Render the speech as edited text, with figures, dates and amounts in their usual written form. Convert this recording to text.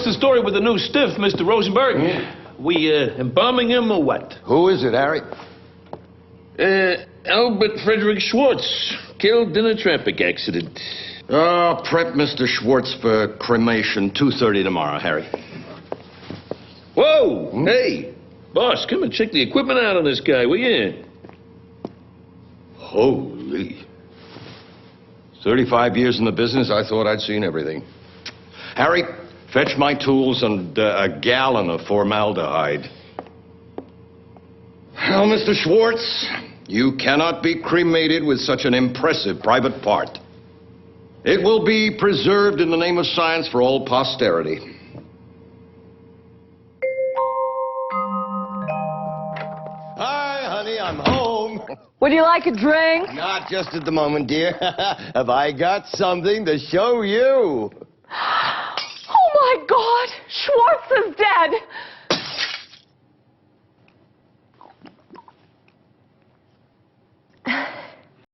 what's the story with the new stiff, Mr. Rosenberg? Yeah. We embalming him or what? Who is it, Harry? Albert Frederick Schwartz, killed in a traffic accident. Oh, prep Mr. Schwartz for cremation, 2:30 tomorrow, Harry. Whoa! Hey, boss, come and check the equipment out on this guy, will you? Holy. 35 years in the business, I thought I'd seen everything. Harry, fetch my tools and a gallon of formaldehyde. Well, Mr. Schwartz, you cannot be cremated with such an impressive private part. It will be preserved in the name of science for all posterity. Hi, honey, I'm home. Would you like a drink? Not just at the moment, dear. Have I got something to show you? Oh, my God! Schwartz is dead!